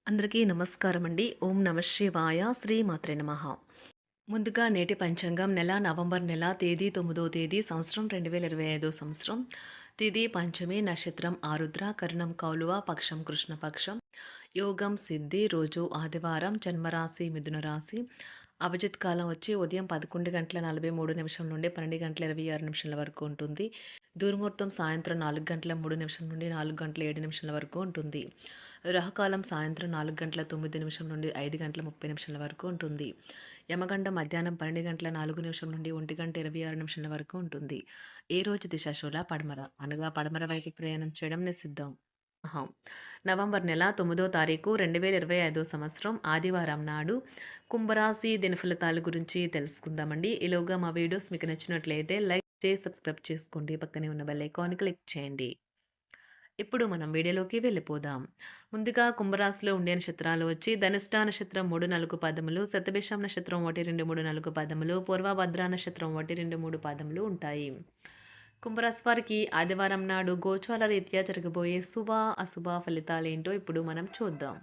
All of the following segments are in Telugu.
అందరికీ నమస్కారం అండి. ఓం నమ శివాయ. శ్రీమాత్రే నమః. ముందుగా నేటి పంచాంగం నెల నవంబర్ నెల తేదీ 9వ తేదీ సంవత్సరం 2025 సంవత్సరం. తిథి పంచమి, నక్షత్రం ఆరుద్ర, కరణం కౌలువ, పక్షం కృష్ణపక్షం, యోగం సిద్ధి, రోజు ఆదివారం, జన్మరాశి మిథున రాశి. అభిజిత్ కాలం వచ్చి ఉదయం 11:43 నుండి 12:26 వరకు ఉంటుంది. దుర్ముహూర్తం సాయంత్రం 4:03 నుండి 4:07 వరకు ఉంటుంది. రాహుకాలం సాయంత్రం 4:09 నుండి 5:30 వరకు ఉంటుంది. యమగండం మధ్యాహ్నం 12:04 నుండి 1:26 వరకు ఉంటుంది. ఏ రోజు దిశాశూల పడమర, అనగా పడమర వైపు ప్రయాణం చేయడం నిషిద్ధం. ఆహా. నవంబర్ నెల 9వ తారీఖు 2025 సంవత్సరం ఆదివారం నాడు కుంభరాశి దినఫలితాల గురించి తెలుసుకుందామండి. ఈలోగా మా వీడియోస్ మీకు నచ్చినట్లయితే లైక్ చేసి సబ్స్క్రైబ్ చేసుకోండి. పక్కనే ఉన్న బెల్ ఐకాన్ క్లిక్ చేయండి. ఇప్పుడు మనం వీడియోలోకి వెళ్ళిపోదాం. ముందుగా కుంభరాశిలో ఉండే నక్షత్రాలు వచ్చి ధనిష్ట నక్షత్రం 3, 4 పదములు, శతభిషం నక్షత్రం 1, 2, 3, 4 పదములు, పూర్వభద్ర నక్షత్రం 1, 2, 3 పదములు ఉంటాయి. కుంభరాశి వారికి ఆదివారం నాడు గోచార రీత్యా జరగబోయే శుభ అశుభ ఫలితాలేంటో ఇప్పుడు మనం చూద్దాం.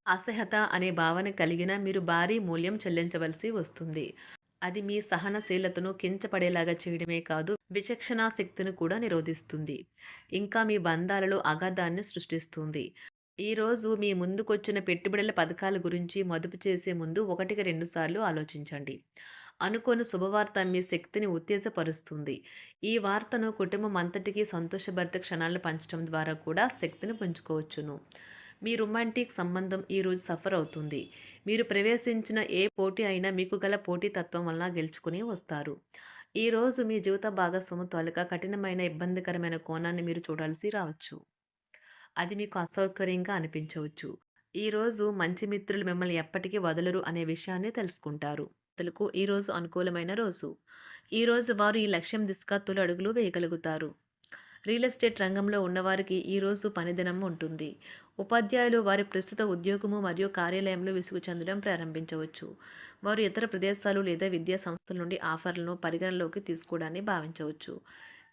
అసహ్యత అనే భావన కలిగిన మీరు భారీ మూల్యం చెల్లించవలసి వస్తుంది. అది మీ సహనశీలతను కించపడేలాగా చేయడమే కాదు, విచక్షణా శక్తిని కూడా నిరోధిస్తుంది. ఇంకా మీ బంధాలలో అగాధాన్ని సృష్టిస్తుంది. ఈరోజు మీ ముందుకొచ్చిన పెట్టుబడుల పథకాల గురించి మదుపు చేసే ముందు 1-2 సార్లు ఆలోచించండి. అనుకోని శుభవార్త మీ శక్తిని ఉత్తేజపరుస్తుంది. ఈ వార్తను కుటుంబం అంతటికీ సంతోషభరిత క్షణాలను పంచడం ద్వారా కూడా శక్తిని పుంజుకోవచ్చును. మీ రొమాంటిక్ సంబంధం ఈరోజు సఫర్ అవుతుంది. మీరు ప్రవేశించిన ఏ పోటీ అయినా మీకు గల పోటీతత్వం వలన గెలుచుకుని వస్తారు. ఈరోజు మీ జీవిత భాగస్వామి తాలూకా కఠినమైన ఇబ్బందికరమైన కోణాన్ని మీరు చూడాల్సి రావచ్చు. అది మీకు అసౌకర్యంగా అనిపించవచ్చు. ఈరోజు మంచి మిత్రులు మిమ్మల్ని ఎప్పటికీ వదలరు అనే విషయాన్ని తెలుసుకుంటారు. తలకు ఈరోజు అనుకూలమైన రోజు. ఈరోజు వారు ఈ లక్ష్యం దిశగా తొలి అడుగులు వేయగలుగుతారు. రియల్ ఎస్టేట్ రంగంలో ఉన్నవారికి ఈరోజు పనిదినం ఉంటుంది. ఉపాధ్యాయులు వారి ప్రస్తుత ఉద్యోగము మరియు కార్యాలయంలో విసుగు చెందడం ప్రారంభించవచ్చు. వారు ఇతర ప్రదేశాలు లేదా విద్యా సంస్థల నుండి ఆఫర్లను పరిగణలోకి తీసుకోవడాన్ని భావించవచ్చు.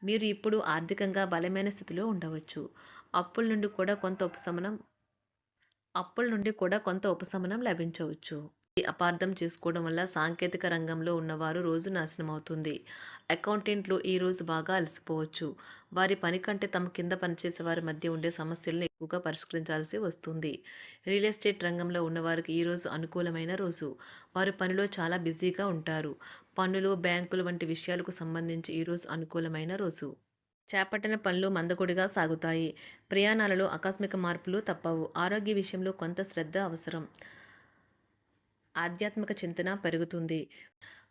మీరు ఇప్పుడు ఆర్థికంగా బలమైన స్థితిలో ఉండవచ్చు. అప్పుల నుండి కూడా కొంత ఉపశమనం అప్పుల నుండి కూడా కొంత ఉపశమనం లభించవచ్చు. ఈ అపార్థం చేసుకోవడం వల్ల సాంకేతిక రంగంలో ఉన్నవారు రోజు నాశనం అవుతుంది. అకౌంటెంట్లు ఈ రోజు బాగా అలసిపోవచ్చు. వారి పని కంటే తమ కింద పనిచేసే వారి మధ్య ఉండే సమస్యలను ఎక్కువగా పరిష్కరించాల్సి వస్తుంది. రియల్ ఎస్టేట్ రంగంలో ఉన్నవారికి ఈరోజు అనుకూలమైన రోజు. వారు పనిలో చాలా బిజీగా ఉంటారు. పన్నులు, బ్యాంకులు వంటి విషయాలకు సంబంధించి ఈరోజు అనుకూలమైన రోజు. చేపట్టిన పనులు మందకొడిగా సాగుతాయి. ప్రయాణాలలో ఆకస్మిక మార్పులు తప్పవు. ఆరోగ్య విషయంలో కొంత శ్రద్ధ అవసరం. ఆధ్యాత్మిక చింతన పెరుగుతుంది.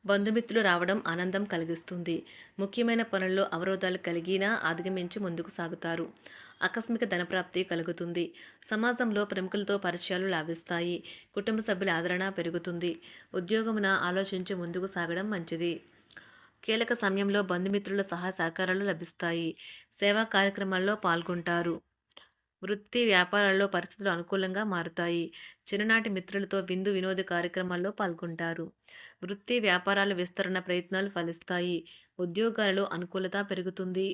బంధుమిత్రులు రావడం ఆనందం కలిగిస్తుంది. ముఖ్యమైన పనుల్లో అవరోధాలు కలిగినా అధిగమించి ముందుకు సాగుతారు. ఆకస్మిక ధనప్రాప్తి కలుగుతుంది. సమాజంలో ప్రముఖులతో పరిచయాలు లాభిస్తాయి. కుటుంబ సభ్యుల ఆదరణ పెరుగుతుంది. ఉద్యోగమున ఆలోచించి ముందుకు సాగడం మంచిది. కీలక సమయంలో బంధుమిత్రుల సహాయ సహకారాలు లభిస్తాయి. సేవా కార్యక్రమాల్లో పాల్గొంటారు. వృత్తి వ్యాపారాల్లో పరిస్థితులు అనుకూలంగా మారుతాయి. చిన్ననాటి మిత్రులతో విందు వినోద కార్యక్రమాల్లో పాల్గొంటారు. వృత్తి వ్యాపారాల విస్తరణ ప్రయత్నాలు ఫలిస్తాయి. ఉద్యోగాలలో అనుకూలత పెరుగుతుంది.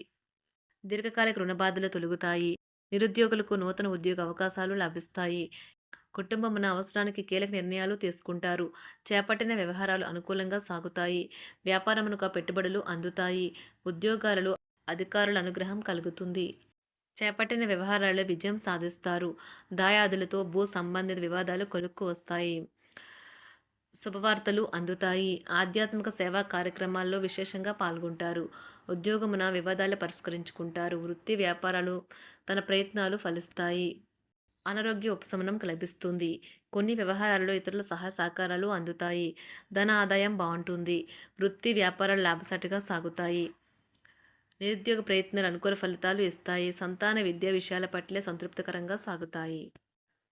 దీర్ఘకాలిక రుణబాధలు తొలగుతాయి. నిరుద్యోగులకు నూతన ఉద్యోగ అవకాశాలు లభిస్తాయి. కుటుంబమున అవసరానికి కీలక నిర్ణయాలు తీసుకుంటారు. చేపట్టిన వ్యవహారాలు అనుకూలంగా సాగుతాయి. వ్యాపారమునకు పెట్టుబడులు అందుతాయి. ఉద్యోగాలలో అధికారుల అనుగ్రహం కలుగుతుంది. చేపట్టిన వ్యవహారాల్లో విజయం సాధిస్తారు. దాయాదులతో భూ సంబంధిత వివాదాలు కొలుక్కు వస్తాయి. శుభవార్తలు అందుతాయి. ఆధ్యాత్మిక సేవా కార్యక్రమాల్లో విశేషంగా పాల్గొంటారు. ఉద్యోగమున వివాదాలు పరిష్కరించుకుంటారు. వృత్తి వ్యాపారాలు తన ప్రయత్నాలు ఫలిస్తాయి. అనారోగ్య ఉపశమనం లభిస్తుంది. కొన్ని వ్యవహారాల్లో ఇతరుల సహాయ సహకారాలు అందుతాయి. ధన ఆదాయం బాగుంటుంది. వృత్తి వ్యాపారాలు లాభసాటిగా సాగుతాయి. నిరుద్యోగ ప్రయత్నాలు అనుకూల ఫలితాలు ఇస్తాయి. సంతాన విద్యా విషయాల పట్లే సంతృప్తికరంగా సాగుతాయి.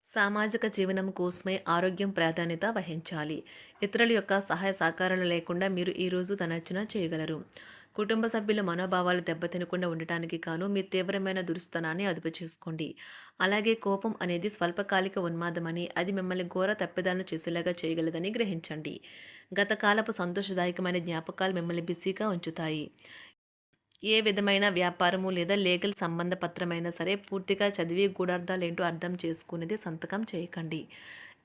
సామాజిక జీవనం కోసమే ఆరోగ్యం ప్రాధాన్యత వహించాలి. ఇతరుల యొక్క సహాయ సహకారాలు లేకుండా మీరు ఈరోజు ధనార్జన చేయగలరు. కుటుంబ సభ్యుల మనోభావాలు దెబ్బతినకుండా ఉండటానికి గాను మీ తీవ్రమైన దురుస్తనాన్ని అదుపు చేసుకోండి. అలాగే కోపం అనేది స్వల్పకాలిక ఉన్మాదమని, అది మిమ్మల్ని ఘోర తప్పిదాలను చేసేలాగా చేయగలదని గ్రహించండి. గత కాలపు సంతోషదాయకమైన జ్ఞాపకాలు మిమ్మల్ని బిజీగా ఉంచుతాయి. ఏ విధమైన వ్యాపారము లేదా లీగల్ సంబంధ పత్రమైనా సరే పూర్తిగా చదివి గూఢార్థాలేంటో అర్థం చేసుకునేది సంతకం చేయకండి.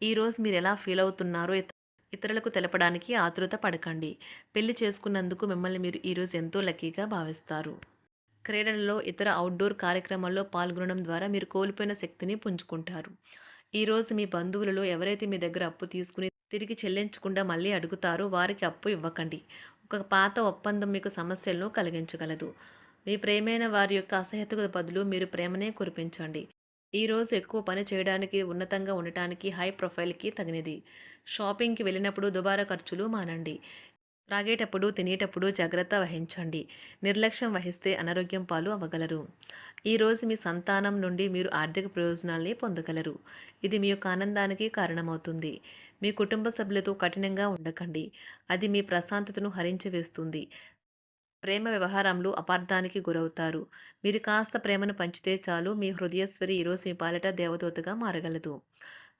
ఈరోజు మీరు ఎలా ఫీల్ అవుతున్నారో ఇతరులకు తెలపడానికి ఆతృత పడకండి. పెళ్లి చేసుకున్నందుకు మిమ్మల్ని మీరు ఈరోజు ఎంతో లక్కీగా భావిస్తారు. క్రీడలలో ఇతర అవుట్‌డోర్ కార్యక్రమాల్లో పాల్గొనడం ద్వారా మీరు కోల్పోయిన శక్తిని పుంజుకుంటారు. ఈరోజు మీ బంధువులలో ఎవరైతే మీ దగ్గర అప్పు తీసుకుని తిరిగి చెల్లించకుండా మళ్ళీ అడుగుతారో వారికి అప్పు ఇవ్వకండి. ఒక పాత ఒప్పందం మీకు సమస్యలను కలిగించగలదు. మీ ప్రేమైన వారి యొక్క అసహ్యతకు బదులు మీరు ప్రేమనే కురిపించండి. ఈరోజు ఎక్కువ పని చేయడానికి, ఉన్నతంగా ఉండటానికి, హై ప్రొఫైల్‌కి తగినది. షాపింగ్‌కి వెళ్ళినప్పుడు దుబారా ఖర్చులు మానండి. త్రాగేటప్పుడు, తినేటప్పుడు జాగ్రత్త వహించండి. నిర్లక్ష్యం వహిస్తే అనారోగ్యం పాలు అవ్వగలరు. ఈరోజు మీ సంతానం నుండి మీరు ఆర్థిక ప్రయోజనాల్ని పొందగలరు. ఇది మీ యొక్క ఆనందానికి కారణమవుతుంది. మీ కుటుంబ సభ్యులతో కఠినంగా ఉండకండి. అది మీ ప్రశాంతతను హరించి వేస్తుంది. ప్రేమ వ్యవహారంలో అపార్థానికి గురవుతారు. మీరు కాస్త ప్రేమను పంచితే చాలు మీ హృదయశ్వరి ఈరోజు మీ పాలిట దేవదూతగా మారగలదు.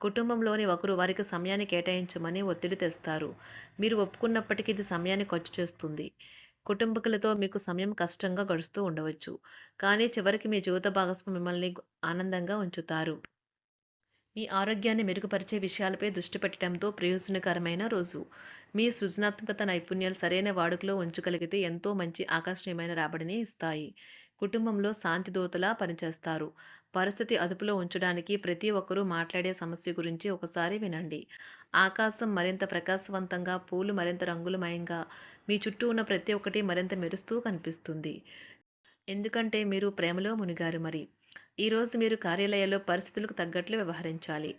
కుటుంబంలోని ఒకరు వారికి సమయాన్ని కేటాయించమని ఒత్తిడి తెస్తారు. మీరు ఒప్పుకున్నప్పటికీ ఇది సమయాన్ని ఖర్చు చేస్తుంది. కుటుంబకులతో మీకు సమయం కష్టంగా గడుస్తూ ఉండవచ్చు. కానీ చివరికి మీ జీవిత భాగస్వామి మిమ్మల్ని ఆనందంగా ఉంచుతారు. మీ ఆరోగ్యాన్ని మెరుగుపరిచే విషయాలపై దృష్టి పెట్టడంతో ప్రయోజనకరమైన రోజు. మీ సృజనాత్మకత నైపుణ్యాలు సరైన వాడుకలో ఉంచగలిగితే ఎంతో మంచి ఆకర్షణీయమైన రాబడిని ఇస్తాయి. కుటుంబంలో శాంతి దూతలా పనిచేస్తారు. పరిస్థితి అదుపులో ఉంచడానికి ప్రతి ఒక్కరూ మాట్లాడే సమస్య గురించి ఒకసారి వినండి. ఆకాశం మరింత ప్రకాశవంతంగా, పూలు మరింత రంగులమయంగా, మీ చుట్టూ ఉన్న ప్రతి ఒక్కటి మరింత మెరుస్తూ కనిపిస్తుంది. ఎందుకంటే మీరు ప్రేమలో మునిగారు మరి. ఈరోజు మీరు కార్యాలయాల్లో పరిస్థితులకు తగ్గట్లు వ్యవహరించాలి.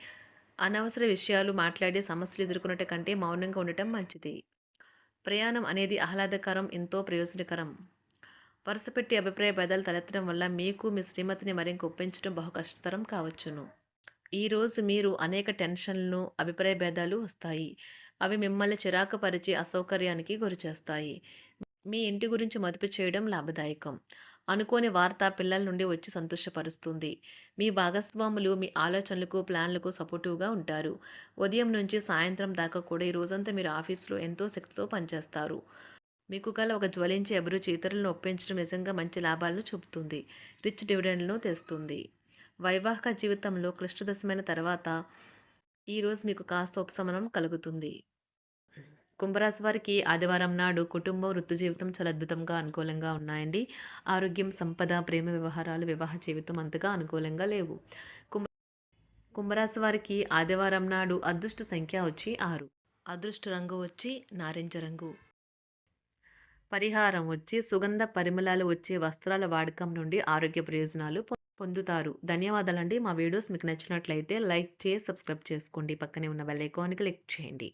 అనవసర విషయాలు మాట్లాడి సమస్యలు ఎదుర్కొనట కంటే మౌనంగా ఉండటం మంచిది. ప్రయాణం అనేది ఆహ్లాదకరం, ఎంతో ప్రయోజనకరం. వరుసపెట్టి అభిప్రాయ భేదాలు తలెత్తడం వల్ల మీకు మీ శ్రీమతిని మరింక ఒప్పించడం బహు కష్టతరం కావచ్చును. ఈరోజు మీరు అనేక టెన్షన్లను, అభిప్రాయ భేదాలు వస్తాయి. అవి మిమ్మల్ని చిరాకు పరిచి అసౌకర్యానికి గురిచేస్తాయి. మీ ఇంటి గురించి మదుపు చేయడం లాభదాయకం. అనుకోని వార్త పిల్లల నుండి వచ్చి సంతోషపరుస్తుంది. మీ భాగస్వాములు మీ ఆలోచనలకు, ప్లాన్లకు సపోర్టివ్‌గా ఉంటారు. ఉదయం నుంచి సాయంత్రం దాకా కూడా ఈ రోజంతా మీరు ఆఫీస్‌లో ఎంతో శక్తితో పనిచేస్తారు. మీకు గల ఒక జ్వలించే అభిరుచి ఇతరులను ఒప్పించడం నిజంగా మంచి లాభాలను చూపుతుంది. రిచ్ డివిడెండ్‌లను తెస్తుంది. వైవాహిక జీవితంలో క్లిష్టదశమైన తర్వాత ఈరోజు మీకు కాస్త ఉపశమనం కలుగుతుంది. కుంభరాశి వారికి ఆదివారం నాడు కుటుంబం, వృత్తి జీవితం చాలా అద్భుతంగా అనుకూలంగా ఉన్నాయండి. ఆరోగ్యం, సంపద, ప్రేమ వ్యవహారాలు, వివాహ జీవితం అంతగా అనుకూలంగా లేవు. కుంభ కుంభరాశి వారికి ఆదివారం నాడు అదృష్ట సంఖ్య వచ్చి 6. అదృష్ట రంగు వచ్చి నారింజ రంగు. పరిహారం వచ్చి సుగంధ పరిమళాలు వచ్చే వస్త్రాల వాడకం నుండి ఆరోగ్య ప్రయోజనాలు పొందుతారు. ధన్యవాదాలండి. మా వీడియోస్ మీకు నచ్చినట్లయితే లైక్ చేసి సబ్స్క్రైబ్ చేసుకోండి. పక్కనే ఉన్న బెల్ ఐకాన్ని క్లిక్ చేయండి.